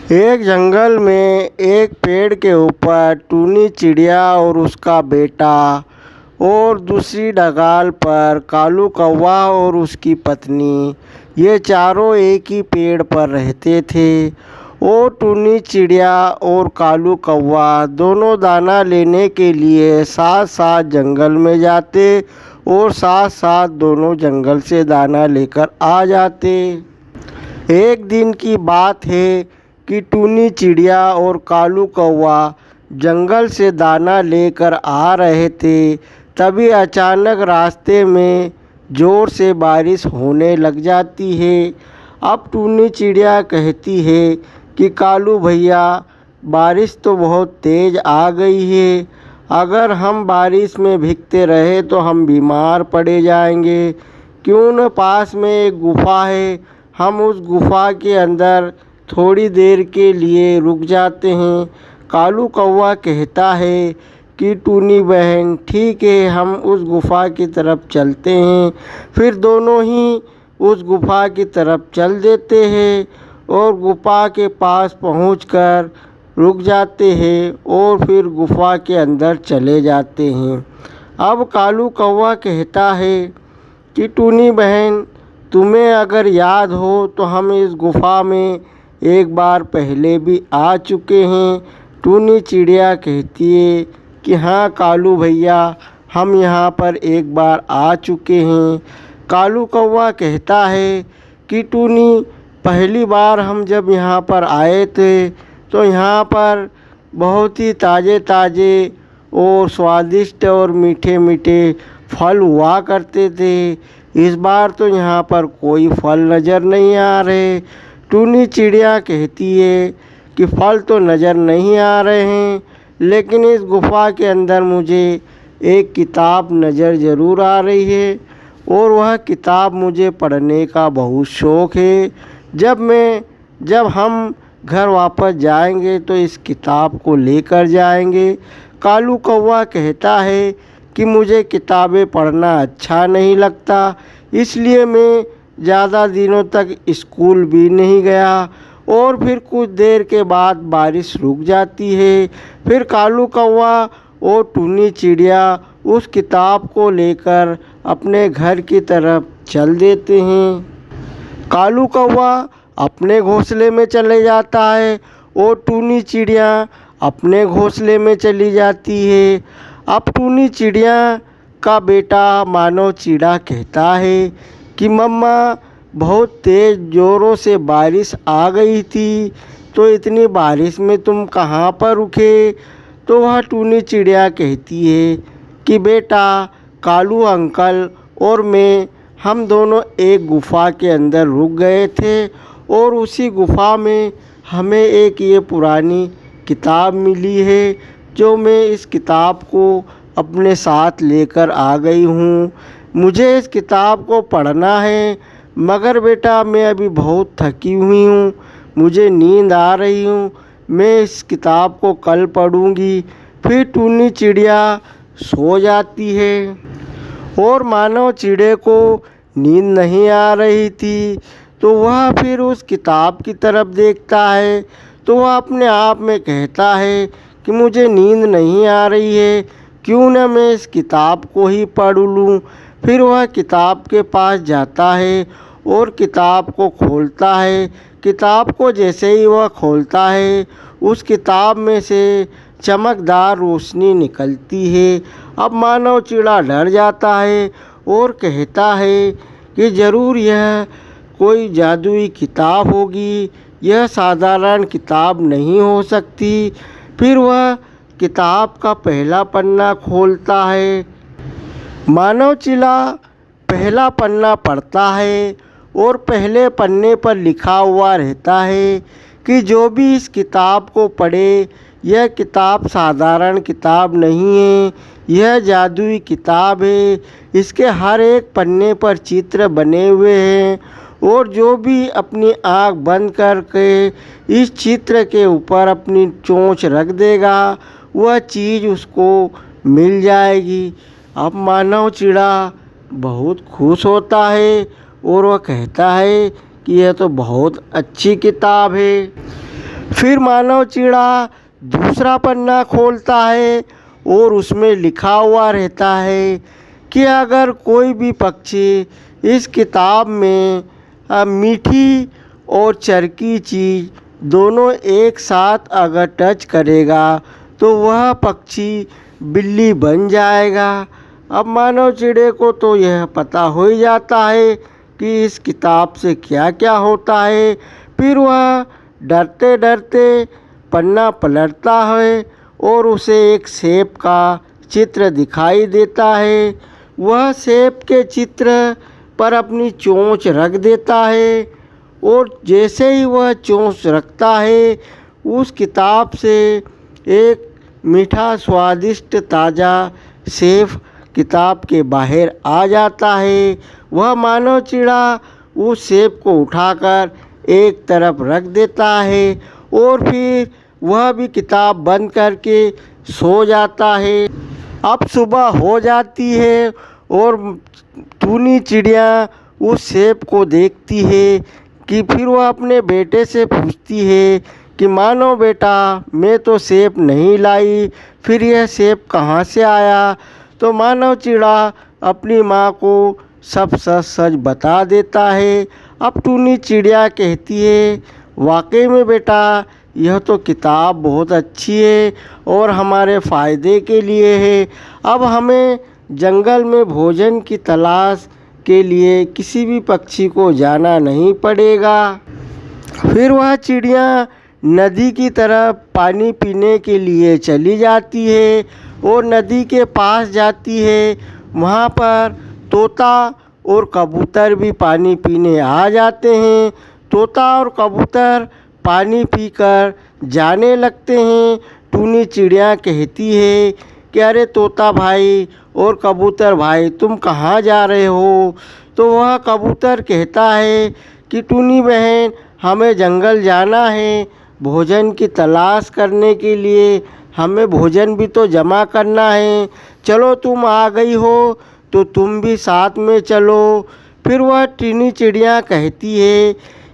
एक जंगल में एक पेड़ के ऊपर टूनी चिड़िया और उसका बेटा, और दूसरी डगाल पर कालू कौवा और उसकी पत्नी, ये चारों एक ही पेड़ पर रहते थे। और टूनी चिड़िया और कालू कौवा दोनों दाना लेने के लिए साथ साथ जंगल में जाते और साथ साथ दोनों जंगल से दाना लेकर आ जाते। एक दिन की बात है कि टूनी चिड़िया और कालू कौवा जंगल से दाना लेकर आ रहे थे। तभी अचानक रास्ते में ज़ोर से बारिश होने लग जाती है। अब टूनी चिड़िया कहती है कि कालू भैया, बारिश तो बहुत तेज़ आ गई है। अगर हम बारिश में भीगते रहे तो हम बीमार पड़े जाएंगे। क्यों न पास में एक गुफ़ा है, हम उस गुफ़ा के अंदर थोड़ी देर के लिए रुक जाते हैं। कालू कौवा कहता है कि टूनी बहन, ठीक है, हम उस गुफ़ा की तरफ चलते हैं। फिर दोनों ही उस गुफ़ा की तरफ चल देते हैं और गुफ़ा के पास पहुंचकर रुक जाते हैं और फिर गुफ़ा के अंदर चले जाते हैं। अब कालू कौवा कहता है कि टूनी बहन, तुम्हें अगर याद हो तो हम इस गुफ़ा में एक बार पहले भी आ चुके हैं। टूनी चिड़िया कहती है कि हाँ कालू भैया, हम यहाँ पर एक बार आ चुके हैं। कालू कौवा कहता है कि टूनी, पहली बार हम जब यहाँ पर आए थे तो यहाँ पर बहुत ही ताज़े ताज़े और स्वादिष्ट और मीठे मीठे फल हुआ करते थे। इस बार तो यहाँ पर कोई फल नज़र नहीं आ रहे। टूनी चिड़िया कहती है कि फल तो नज़र नहीं आ रहे हैं, लेकिन इस गुफ़ा के अंदर मुझे एक किताब नज़र ज़रूर आ रही है और वह किताब मुझे पढ़ने का बहुत शौक़ है। जब हम घर वापस जाएंगे तो इस किताब को लेकर जाएंगे। कालू कौवा कहता है कि मुझे किताबें पढ़ना अच्छा नहीं लगता, इसलिए मैं ज़्यादा दिनों तक स्कूल भी नहीं गया। और फिर कुछ देर के बाद बारिश रुक जाती है। फिर कालू कौवा और टूनी चिड़िया उस किताब को लेकर अपने घर की तरफ चल देते हैं। कालू कौवा अपने घोंसले में चले जाता है और टूनी चिड़िया अपने घोंसले में चली जाती है। अब टूनी चिड़िया का बेटा मानव चिड़ा कहता है कि मम्मा, बहुत तेज़ ज़ोरों से बारिश आ गई थी, तो इतनी बारिश में तुम कहाँ पर रुके? तो वह टूनी चिड़िया कहती है कि बेटा, कालू अंकल और मैं, हम दोनों एक गुफ़ा के अंदर रुक गए थे और उसी गुफ़ा में हमें एक ये पुरानी किताब मिली है, जो मैं इस किताब को अपने साथ लेकर आ गई हूँ। मुझे इस किताब को पढ़ना है, मगर बेटा मैं अभी बहुत थकी हुई हूँ, मुझे नींद आ रही हूँ, मैं इस किताब को कल पढ़ूँगी। फिर टूनी चिड़िया सो जाती है और मानव चिड़े को नींद नहीं आ रही थी, तो वह फिर उस किताब की तरफ देखता है। तो वह अपने आप में कहता है कि मुझे नींद नहीं आ रही है, क्यों न मैं इस किताब को ही पढ़ लूँ। फिर वह किताब के पास जाता है और किताब को खोलता है। किताब को जैसे ही वह खोलता है, उस किताब में से चमकदार रोशनी निकलती है। अब मानव चिड़ा डर जाता है और कहता है कि ज़रूर यह कोई जादुई किताब होगी, यह साधारण किताब नहीं हो सकती। फिर वह किताब का पहला पन्ना खोलता है। मानव चिड़ा पहला पन्ना पढ़ता है और पहले पन्ने पर लिखा हुआ रहता है कि जो भी इस किताब को पढ़े, यह किताब साधारण किताब नहीं है, यह जादुई किताब है। इसके हर एक पन्ने पर चित्र बने हुए हैं और जो भी अपनी आँख बंद करके इस चित्र के ऊपर अपनी चोंच रख देगा, वह चीज़ उसको मिल जाएगी। अब मानव चिड़ा बहुत खुश होता है और वह कहता है कि यह तो बहुत अच्छी किताब है। फिर मानव चिड़ा दूसरा पन्ना खोलता है और उसमें लिखा हुआ रहता है कि अगर कोई भी पक्षी इस किताब में मीठी और चरकी चीज़ दोनों एक साथ अगर टच करेगा तो वह पक्षी बिल्ली बन जाएगा। अब मानव चिड़े को तो यह पता हो ही जाता है कि इस किताब से क्या क्या होता है। फिर वह डरते डरते पन्ना पलटता है और उसे एक सेब का चित्र दिखाई देता है। वह सेब के चित्र पर अपनी चोंच रख देता है और जैसे ही वह चोंच रखता है उस किताब से एक मीठा स्वादिष्ट ताज़ा सेब किताब के बाहर आ जाता है। वह मानव चिड़ा उस सेब को उठाकर एक तरफ रख देता है और फिर वह भी किताब बंद करके सो जाता है। अब सुबह हो जाती है और टूनी चिड़िया उस सेब को देखती है कि फिर वह अपने बेटे से पूछती है कि मानो बेटा, मैं तो सेब नहीं लाई, फिर यह सेब कहाँ से आया। तो मानव चिड़ा अपनी माँ को सब सच सच बता देता है। अब टूनी चिड़िया कहती है, वाकई में बेटा, यह तो किताब बहुत अच्छी है और हमारे फ़ायदे के लिए है। अब हमें जंगल में भोजन की तलाश के लिए किसी भी पक्षी को जाना नहीं पड़ेगा। फिर वह चिड़िया नदी की तरफ पानी पीने के लिए चली जाती है और नदी के पास जाती है। वहाँ पर तोता और कबूतर भी पानी पीने आ जाते हैं। तोता और कबूतर पानी पीकर जाने लगते हैं। टूनी चिड़िया कहती है कि अरे तोता भाई और कबूतर भाई, तुम कहाँ जा रहे हो। तो वह कबूतर कहता है कि टूनी बहन, हमें जंगल जाना है भोजन की तलाश करने के लिए, हमें भोजन भी तो जमा करना है। चलो, तुम आ गई हो तो तुम भी साथ में चलो। फिर वह टूनी चिड़िया कहती है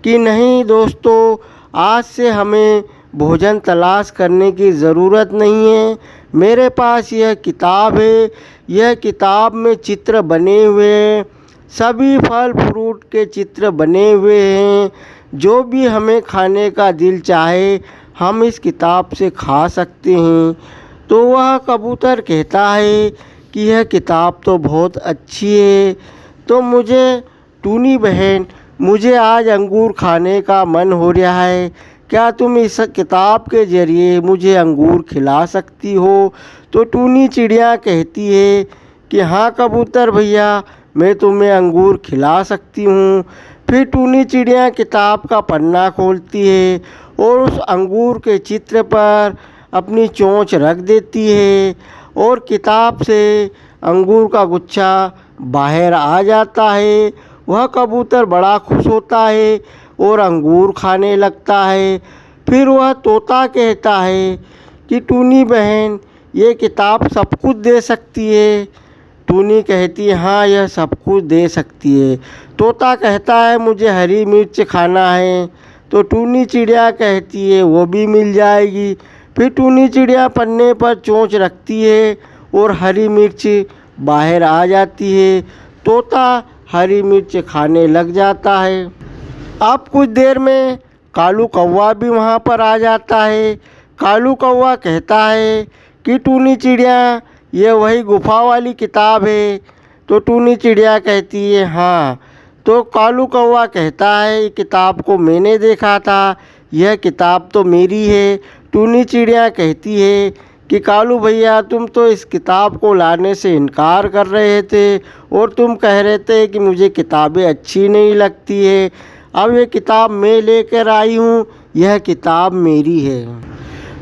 कि नहीं दोस्तों, आज से हमें भोजन तलाश करने की ज़रूरत नहीं है। मेरे पास यह किताब है। यह किताब में चित्र बने हुए हैं, सभी फल फ्रूट के चित्र बने हुए हैं। जो भी हमें खाने का दिल चाहे हम इस किताब से खा सकते हैं। तो वह कबूतर कहता है कि यह किताब तो बहुत अच्छी है। तो मुझे टूनी बहन, मुझे आज अंगूर खाने का मन हो रहा है, क्या तुम इस किताब के ज़रिए मुझे अंगूर खिला सकती हो। तो टूनी चिड़िया कहती है कि हाँ कबूतर भैया, मैं तुम्हें अंगूर खिला सकती हूँ। फिर टूनी चिड़िया किताब का पन्ना खोलती है और उस अंगूर के चित्र पर अपनी चोंच रख देती है और किताब से अंगूर का गुच्छा बाहर आ जाता है। वह कबूतर बड़ा खुश होता है और अंगूर खाने लगता है। फिर वह तोता कहता है कि टूनी बहन, ये किताब सब कुछ दे सकती है। टूनी कहती है हाँ, यह सब कुछ दे सकती है। तोता कहता है मुझे हरी मिर्च खाना है। तो टूनी चिड़िया कहती है वो भी मिल जाएगी। फिर टूनी चिड़िया पन्ने पर चोंच रखती है और हरी मिर्च बाहर आ जाती है। तोता हरी मिर्च खाने लग जाता है। अब कुछ देर में कालू कौवा भी वहाँ पर आ जाता है। कालू कौवा कहता है कि टूनी चिड़िया, ये वही गुफा वाली किताब है। तो टूनी चिड़िया कहती है हाँ। तो कालू कौवा कहता है किताब को मैंने देखा था, यह किताब तो मेरी है। टूनी चिड़िया कहती है कि कालू भैया, तुम तो इस किताब को लाने से इनकार कर रहे थे और तुम कह रहे थे कि मुझे किताबें अच्छी नहीं लगती है। अब ये किताब मैं लेकर आई हूँ, यह किताब मेरी है।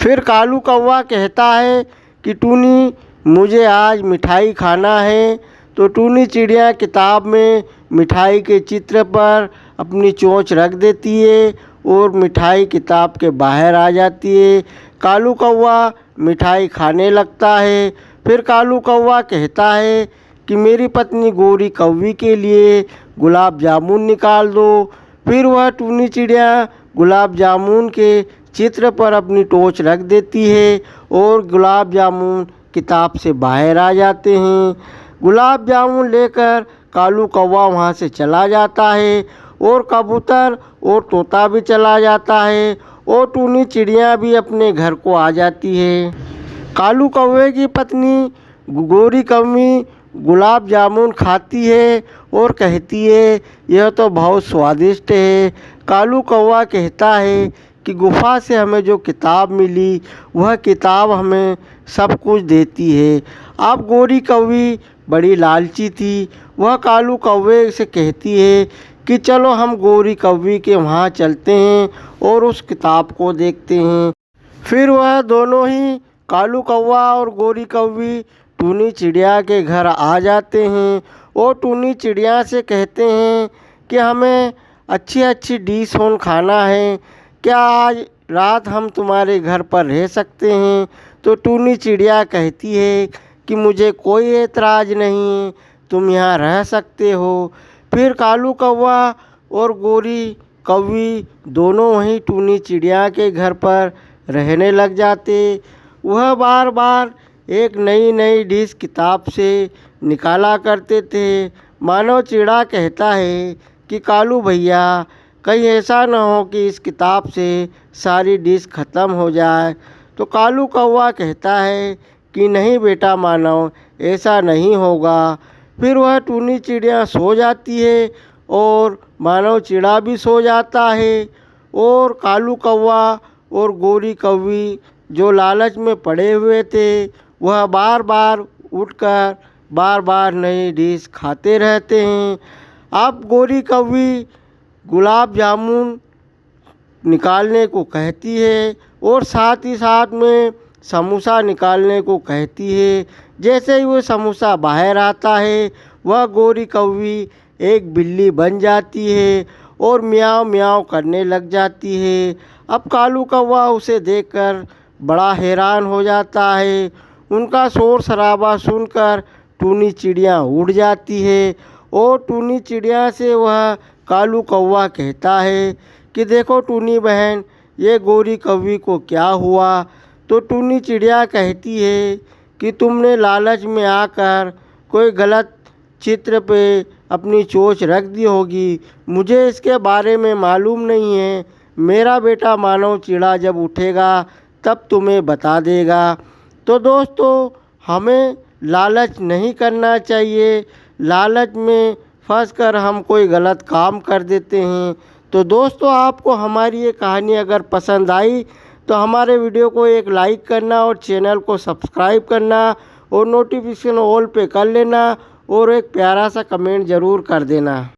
फिर कालू कौवा कहता है कि टूनी, मुझे आज मिठाई खाना है। तो टूनी चिड़िया किताब में मिठाई के चित्र पर अपनी चोंच रख देती है और मिठाई किताब के बाहर आ जाती है। कालू कौवा मिठाई खाने लगता है। फिर कालू कौवा कहता है कि मेरी पत्नी गोरी कौवी के लिए गुलाब जामुन निकाल दो। फिर वह टूनी चिड़िया गुलाब जामुन के चित्र पर अपनी टॉर्च रख देती है और गुलाब जामुन किताब से बाहर आ जाते हैं। गुलाब जामुन लेकर कालू कौवा वहाँ से चला जाता है और कबूतर और तोता भी चला जाता है और टूनी चिड़िया भी अपने घर को आ जाती है। कालू कौवे की पत्नी गोरी कौवी गुलाब जामुन खाती है और कहती है यह तो बहुत स्वादिष्ट है। कालू कौवा कहता है कि गुफा से हमें जो किताब मिली वह किताब हमें सब कुछ देती है। अब गोरी कौवी बड़ी लालची थी, वह कालू कौवे से कहती है कि चलो हम गोरी कौवी के वहाँ चलते हैं और उस किताब को देखते हैं। फिर वह दोनों ही कालू कौवा और गोरी कौवी टूनी चिड़िया के घर आ जाते हैं और टूनी चिड़िया से कहते हैं कि हमें अच्छी अच्छी डिश ऑन खाना है, क्या आज रात हम तुम्हारे घर पर रह सकते हैं? तो टूनी चिड़िया कहती है कि मुझे कोई एतराज़ नहीं, तुम यहाँ रह सकते हो। फिर कालू कौवा और गोरी कौवी दोनों वहीं टूनी चिड़िया के घर पर रहने लग जाते। वह बार बार एक नई नई डिश किताब से निकाला करते थे। मानव चिड़ा कहता है कि कालू भैया कहीं ऐसा न हो कि इस किताब से सारी डिश ख़त्म हो जाए। तो कालू कौवा कहता है कि नहीं बेटा मानव, ऐसा नहीं होगा। फिर वह टूनी चिड़िया सो जाती है और मानव चिड़ा भी सो जाता है और कालू कौवा और गोरी कौवी जो लालच में पड़े हुए थे वह बार बार उठकर बार बार नई डिश खाते रहते हैं। अब गोरी कौवी गुलाब जामुन निकालने को कहती है और साथ ही साथ में समोसा निकालने को कहती है। जैसे ही वो समोसा बाहर आता है वह गोरी कौवी एक बिल्ली बन जाती है और म्याऊं म्याऊं करने लग जाती है। अब कालू कौवा उसे देखकर बड़ा हैरान हो जाता है। उनका शोर शराबा सुनकर टूनी चिड़िया उड़ जाती है और टूनी चिड़िया से वह कालू कौवा कहता है कि देखो टूनी बहन, ये गोरी कौवी को क्या हुआ? तो टूनी चिड़िया कहती है कि तुमने लालच में आकर कोई गलत चित्र पे अपनी चोंच रख दी होगी, मुझे इसके बारे में मालूम नहीं है। मेरा बेटा मानव चिड़ा जब उठेगा तब तुम्हें बता देगा। तो दोस्तों, हमें लालच नहीं करना चाहिए। लालच में फंसकर हम कोई गलत काम कर देते हैं। तो दोस्तों, आपको हमारी ये कहानी अगर पसंद आई तो हमारे वीडियो को एक लाइक करना और चैनल को सब्सक्राइब करना और नोटिफिकेशन ऑल पे कर लेना और एक प्यारा सा कमेंट ज़रूर कर देना।